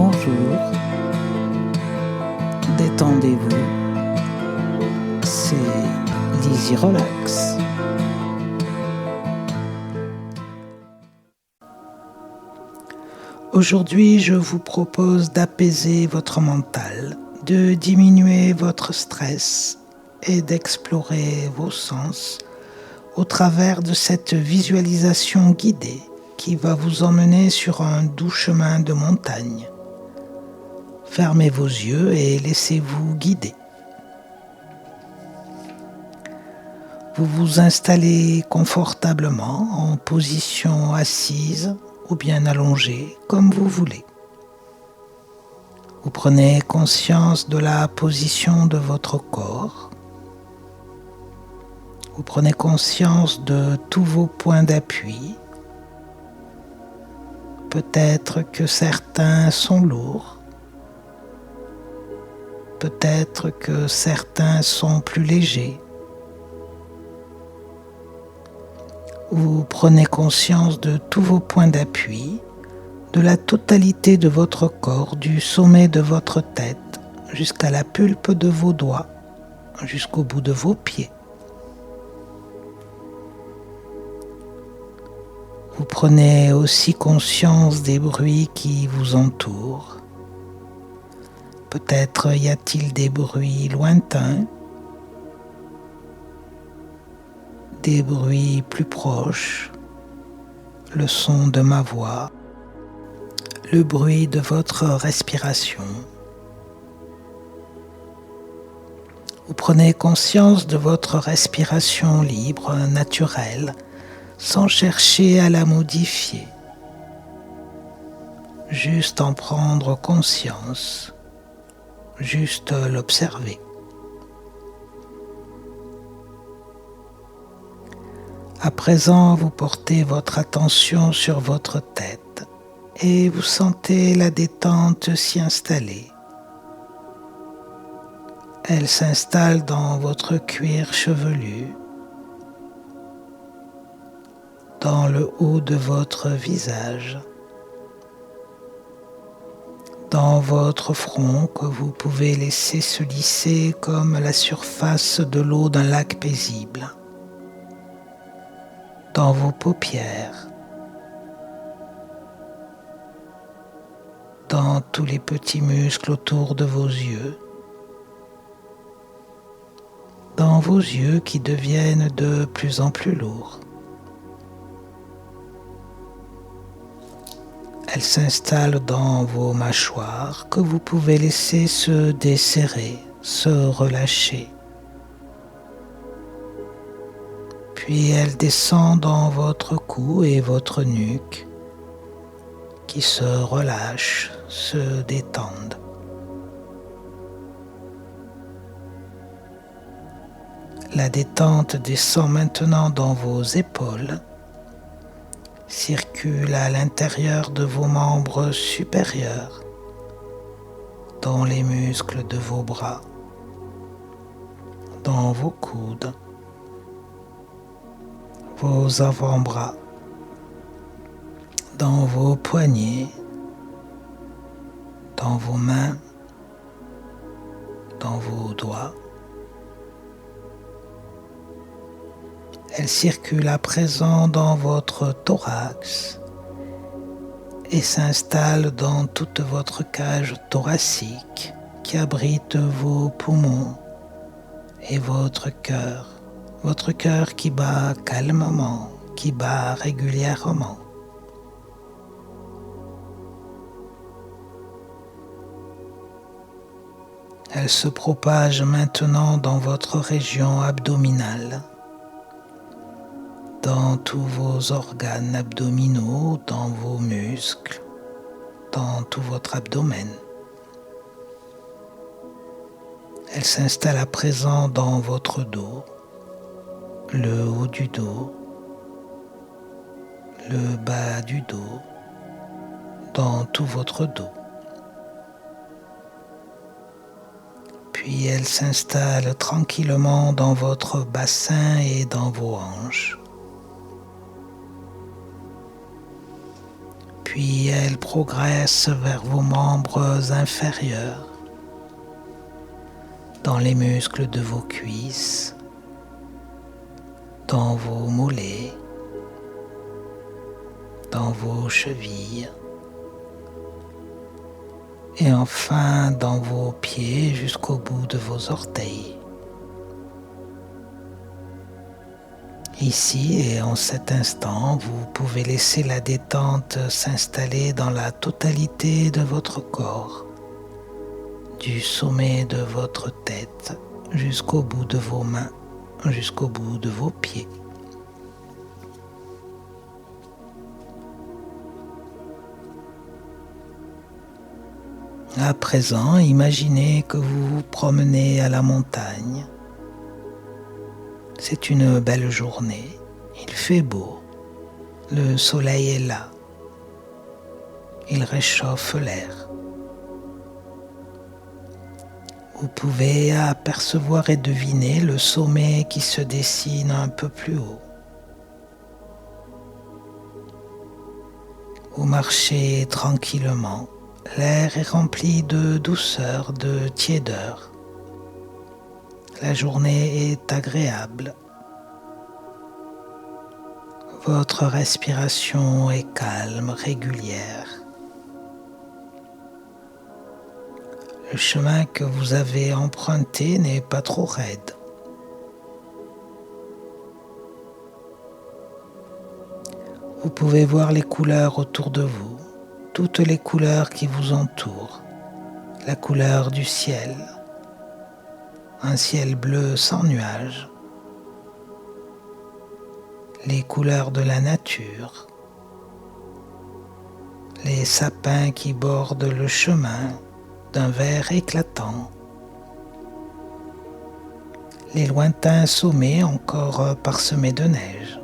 Bonjour, détendez-vous, c'est Lizzy Relax. Aujourd'hui, je vous propose d'apaiser votre mental, de diminuer votre stress et d'explorer vos sens au travers de cette visualisation guidée qui va vous emmener sur un doux chemin de montagne. Fermez vos yeux et laissez-vous guider. Vous vous installez confortablement en position assise ou bien allongée, comme vous voulez. Vous prenez conscience de la position de votre corps. Vous prenez conscience de tous vos points d'appui. Peut-être que certains sont lourds. Peut-être que certains sont plus légers. Vous prenez conscience de tous vos points d'appui, de la totalité de votre corps, du sommet de votre tête jusqu'à la pulpe de vos doigts, jusqu'au bout de vos pieds. Vous prenez aussi conscience des bruits qui vous entourent. Peut-être y a-t-il des bruits lointains, des bruits plus proches, le son de ma voix, le bruit de votre respiration. Vous prenez conscience de votre respiration libre, naturelle, sans chercher à la modifier, juste en prendre conscience, juste l'observer. À présent, vous portez votre attention sur votre tête et vous sentez la détente s'y installer. Elle s'installe dans votre cuir chevelu, dans le haut de votre visage, dans votre front que vous pouvez laisser se lisser comme la surface de l'eau d'un lac paisible, dans vos paupières, dans tous les petits muscles autour de vos yeux, dans vos yeux qui deviennent de plus en plus lourds. Elle s'installe dans vos mâchoires que vous pouvez laisser se desserrer, se relâcher. Puis elle descend dans votre cou et votre nuque qui se relâchent, se détendent. La détente descend maintenant dans vos épaules, circule à l'intérieur de vos membres supérieurs, dans les muscles de vos bras, dans vos coudes, vos avant-bras, dans vos poignets, dans vos mains, dans vos doigts. Elle circule à présent dans votre thorax et s'installe dans toute votre cage thoracique qui abrite vos poumons et votre cœur qui bat calmement, qui bat régulièrement. Elle se propage maintenant dans votre région abdominale, dans tous vos organes abdominaux, dans vos muscles, dans tout votre abdomen. Elle s'installe à présent dans votre dos, le haut du dos, le bas du dos, dans tout votre dos. Puis elle s'installe tranquillement dans votre bassin et dans vos hanches. Puis elle progresse vers vos membres inférieurs, dans les muscles de vos cuisses, dans vos mollets, dans vos chevilles et enfin dans vos pieds jusqu'au bout de vos orteils. Ici et en cet instant, vous pouvez laisser la détente s'installer dans la totalité de votre corps, du sommet de votre tête jusqu'au bout de vos mains, jusqu'au bout de vos pieds. À présent, imaginez que vous vous promenez à la montagne. C'est une belle journée, il fait beau, le soleil est là, il réchauffe l'air. Vous pouvez apercevoir et deviner le sommet qui se dessine un peu plus haut. Vous marchez tranquillement, l'air est rempli de douceur, de tiédeur. La journée est agréable. Votre respiration est calme, régulière. Le chemin que vous avez emprunté n'est pas trop raide. Vous pouvez voir les couleurs autour de vous, toutes les couleurs qui vous entourent, la couleur du ciel, un ciel bleu sans nuages, les couleurs de la nature, les sapins qui bordent le chemin d'un vert éclatant, les lointains sommets encore parsemés de neige.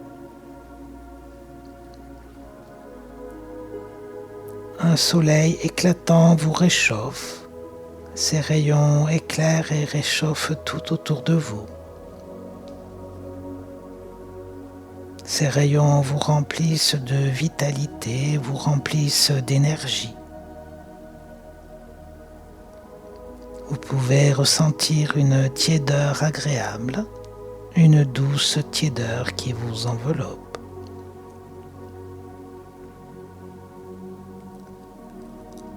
Un soleil éclatant vous réchauffe. Ses rayons éclairent et réchauffent tout autour de vous. Ces rayons vous remplissent de vitalité, vous remplissent d'énergie. Vous pouvez ressentir une tiédeur agréable, une douce tiédeur qui vous enveloppe.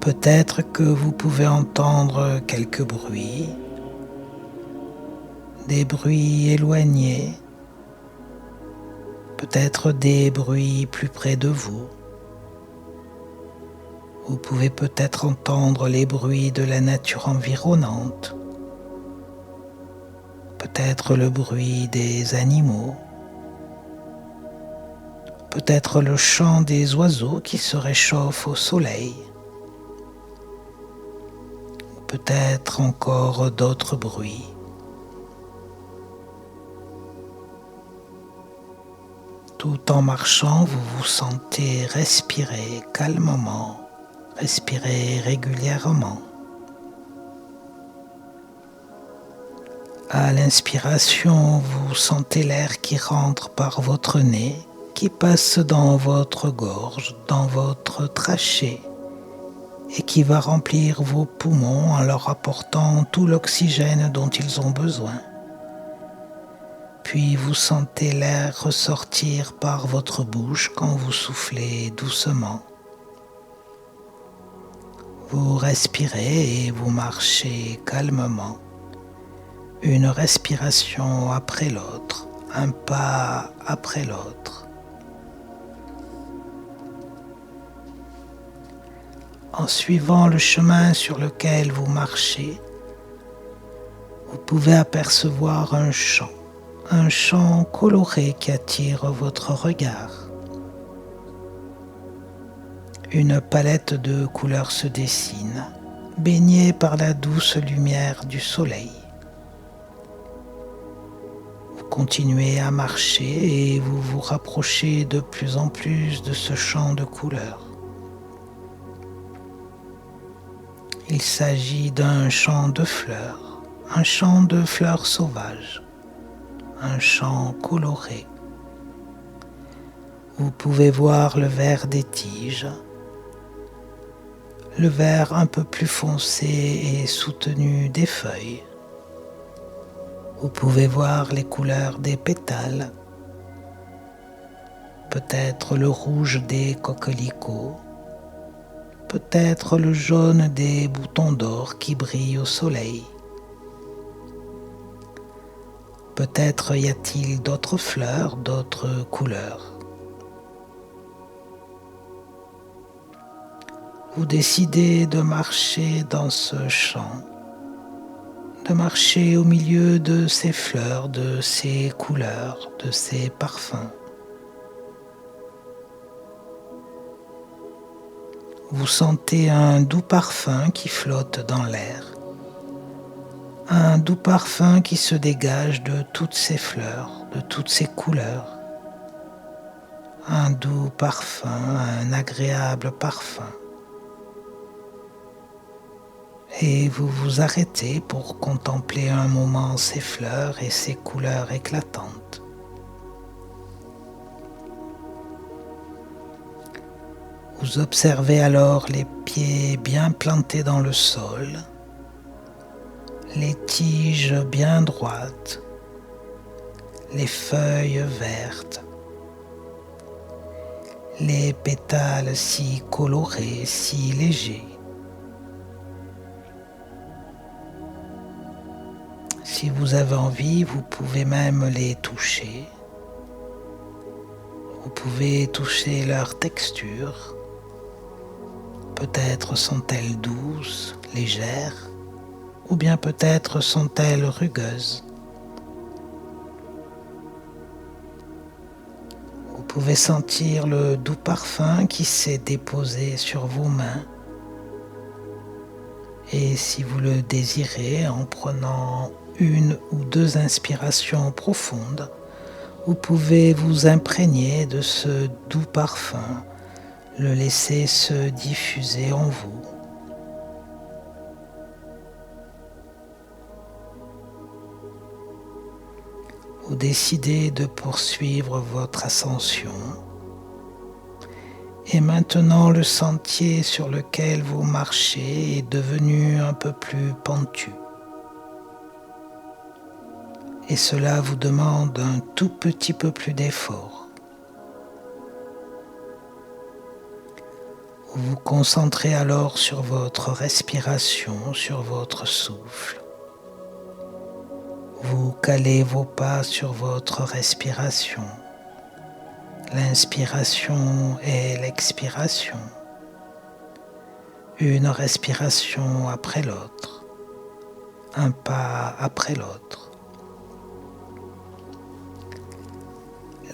Peut-être que vous pouvez entendre quelques bruits, des bruits éloignés, peut-être des bruits plus près de vous. Vous pouvez peut-être entendre les bruits de la nature environnante, peut-être le bruit des animaux, peut-être le chant des oiseaux qui se réchauffent au soleil. Peut-être encore d'autres bruits. Tout en marchant, vous vous sentez respirer calmement, respirer régulièrement. À l'inspiration, vous sentez l'air qui rentre par votre nez, qui passe dans votre gorge, dans votre trachée, et qui va remplir vos poumons en leur apportant tout l'oxygène dont ils ont besoin. Puis vous sentez l'air ressortir par votre bouche quand vous soufflez doucement. Vous respirez et vous marchez calmement, une respiration après l'autre, un pas après l'autre. En suivant le chemin sur lequel vous marchez, vous pouvez apercevoir un champ coloré qui attire votre regard. Une palette de couleurs se dessine, baignée par la douce lumière du soleil. Vous continuez à marcher et vous vous rapprochez de plus en plus de ce champ de couleurs. Il s'agit d'un champ de fleurs, un champ de fleurs sauvages, un champ coloré. Vous pouvez voir le vert des tiges, le vert un peu plus foncé et soutenu des feuilles. Vous pouvez voir les couleurs des pétales, peut-être le rouge des coquelicots, peut-être le jaune des boutons d'or qui brillent au soleil. Peut-être y a-t-il d'autres fleurs, d'autres couleurs. Vous décidez de marcher dans ce champ, de marcher au milieu de ces fleurs, de ces couleurs, de ces parfums. Vous sentez un doux parfum qui flotte dans l'air, un doux parfum qui se dégage de toutes ces fleurs, de toutes ces couleurs. Un doux parfum, un agréable parfum. Et vous vous arrêtez pour contempler un moment ces fleurs et ces couleurs éclatantes. Vous observez alors les pieds bien plantés dans le sol, les tiges bien droites, les feuilles vertes, les pétales si colorés, si légers. Si vous avez envie, vous pouvez même les toucher. Vous pouvez toucher leur texture. Peut-être sont-elles douces, légères, ou bien peut-être sont-elles rugueuses. Vous pouvez sentir le doux parfum qui s'est déposé sur vos mains. Et si vous le désirez, en prenant une ou deux inspirations profondes, vous pouvez vous imprégner de ce doux parfum, le laisser se diffuser en vous. Vous décidez de poursuivre votre ascension. Et maintenant, le sentier sur lequel vous marchez est devenu un peu plus pentu. Et cela vous demande un tout petit peu plus d'effort. Vous vous concentrez alors sur votre respiration, sur votre souffle. Vous calez vos pas sur votre respiration. L'inspiration et l'expiration. Une respiration après l'autre. Un pas après l'autre.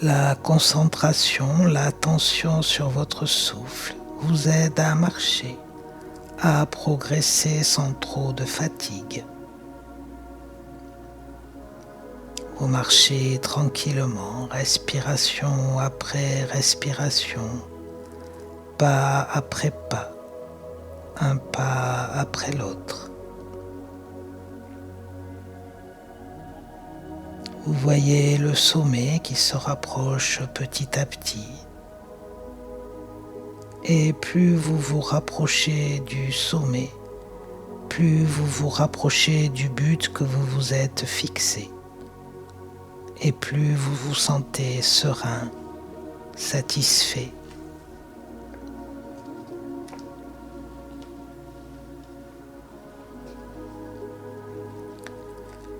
La concentration, l'attention sur votre souffle vous aide à marcher, à progresser sans trop de fatigue. Vous marchez tranquillement, respiration après respiration, pas après pas, un pas après l'autre. Vous voyez le sommet qui se rapproche petit à petit. Et plus vous vous rapprochez du sommet, plus vous vous rapprochez du but que vous vous êtes fixé. Et plus vous vous sentez serein, satisfait.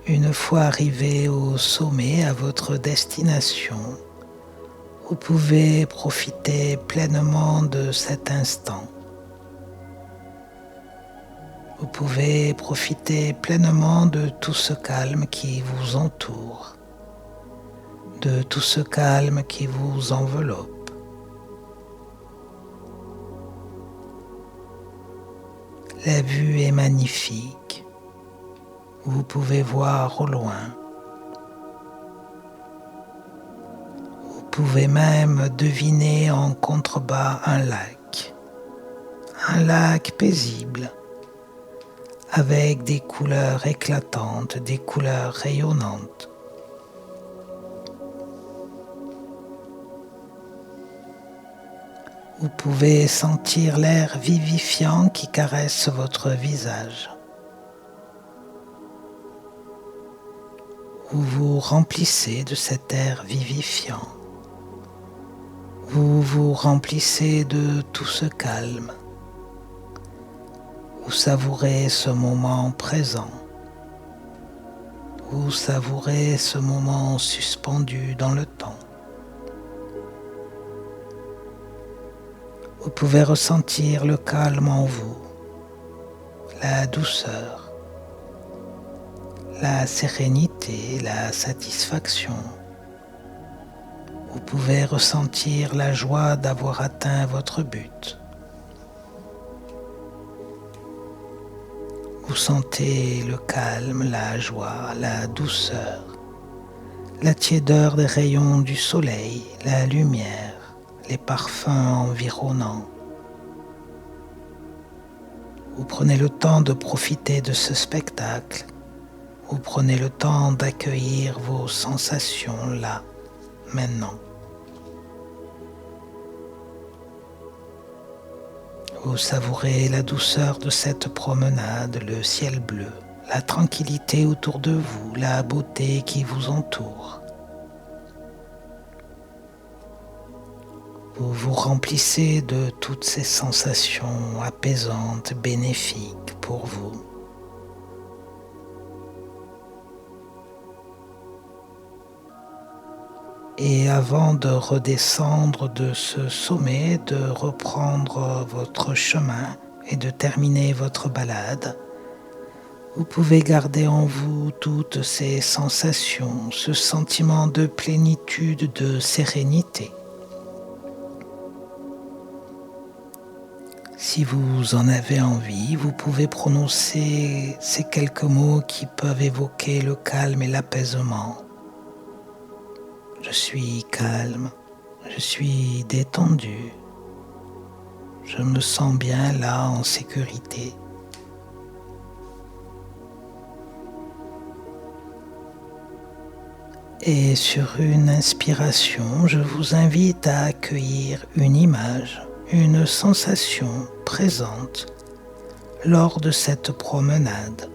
Une fois arrivé au sommet, à votre destination, vous pouvez profiter pleinement de cet instant. Vous pouvez profiter pleinement de tout ce calme qui vous entoure, de tout ce calme qui vous enveloppe. La vue est magnifique. Vous pouvez voir au loin. Vous pouvez même deviner en contrebas un lac paisible, avec des couleurs éclatantes, des couleurs rayonnantes. Vous pouvez sentir l'air vivifiant qui caresse votre visage. Vous vous remplissez de cet air vivifiant. Vous vous remplissez de tout ce calme. Vous savourez ce moment présent. Vous savourez ce moment suspendu dans le temps. Vous pouvez ressentir le calme en vous, la douceur, la sérénité, la satisfaction. Vous pouvez ressentir la joie d'avoir atteint votre but. Vous sentez le calme, la joie, la douceur, la tiédeur des rayons du soleil, la lumière, les parfums environnants. Vous prenez le temps de profiter de ce spectacle. Vous prenez le temps d'accueillir vos sensations là, maintenant. Vous savourez la douceur de cette promenade, le ciel bleu, la tranquillité autour de vous, la beauté qui vous entoure. Vous vous remplissez de toutes ces sensations apaisantes, bénéfiques pour vous. Et avant de redescendre de ce sommet, de reprendre votre chemin et de terminer votre balade, vous pouvez garder en vous toutes ces sensations, ce sentiment de plénitude, de sérénité. Si vous en avez envie, vous pouvez prononcer ces quelques mots qui peuvent évoquer le calme et l'apaisement. Je suis calme, je suis détendu, je me sens bien là en sécurité. Et sur une inspiration, je vous invite à accueillir une image, une sensation présente lors de cette promenade.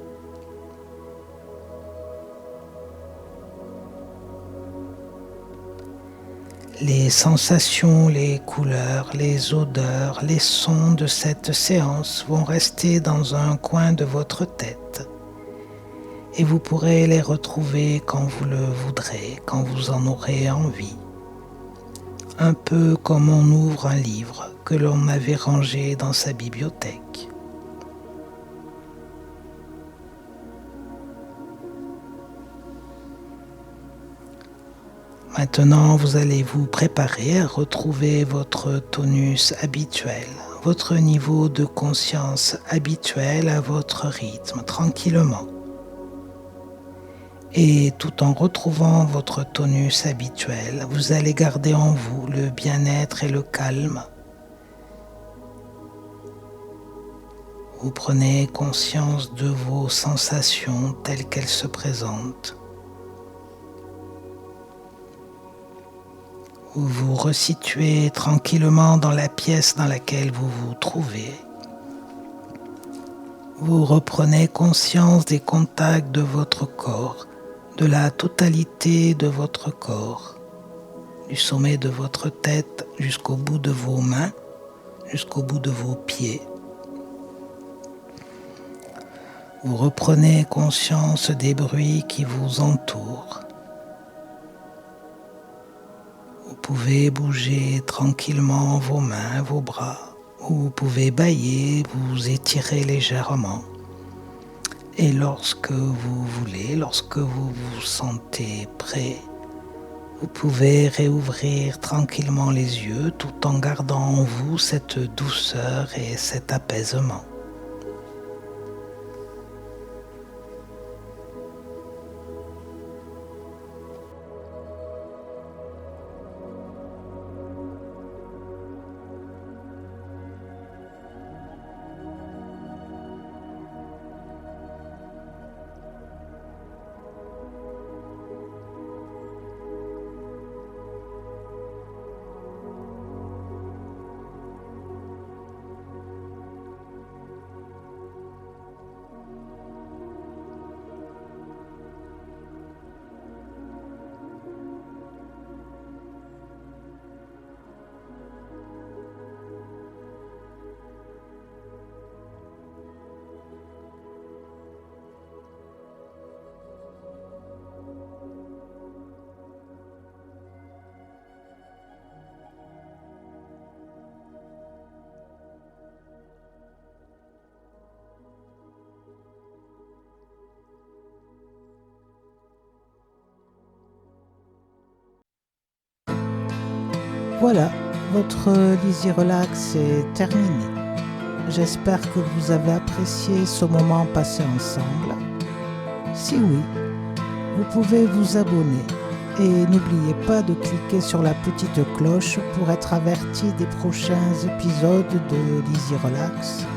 Les sensations, les couleurs, les odeurs, les sons de cette séance vont rester dans un coin de votre tête et vous pourrez les retrouver quand vous le voudrez, quand vous en aurez envie. Un peu comme on ouvre un livre que l'on avait rangé dans sa bibliothèque. Maintenant, vous allez vous préparer à retrouver votre tonus habituel, votre niveau de conscience habituel à votre rythme, tranquillement. Et tout en retrouvant votre tonus habituel, vous allez garder en vous le bien-être et le calme. Vous prenez conscience de vos sensations telles qu'elles se présentent. Vous vous resituez tranquillement dans la pièce dans laquelle vous vous trouvez. Vous reprenez conscience des contacts de votre corps, de la totalité de votre corps, du sommet de votre tête jusqu'au bout de vos mains, jusqu'au bout de vos pieds. Vous reprenez conscience des bruits qui vous entourent. Vous pouvez bouger tranquillement vos mains, vos bras, ou vous pouvez bâiller, vous étirer légèrement. Et lorsque vous voulez, lorsque vous vous sentez prêt, vous pouvez réouvrir tranquillement les yeux tout en gardant en vous cette douceur et cet apaisement. Voilà, votre Lizzy Relax est terminé. J'espère que vous avez apprécié ce moment passé ensemble. Si oui, vous pouvez vous abonner et n'oubliez pas de cliquer sur la petite cloche pour être averti des prochains épisodes de Lizzy Relax,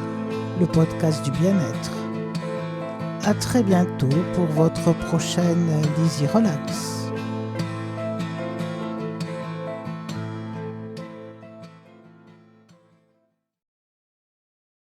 le podcast du bien-être. À très bientôt pour votre prochaine Lizzy Relax.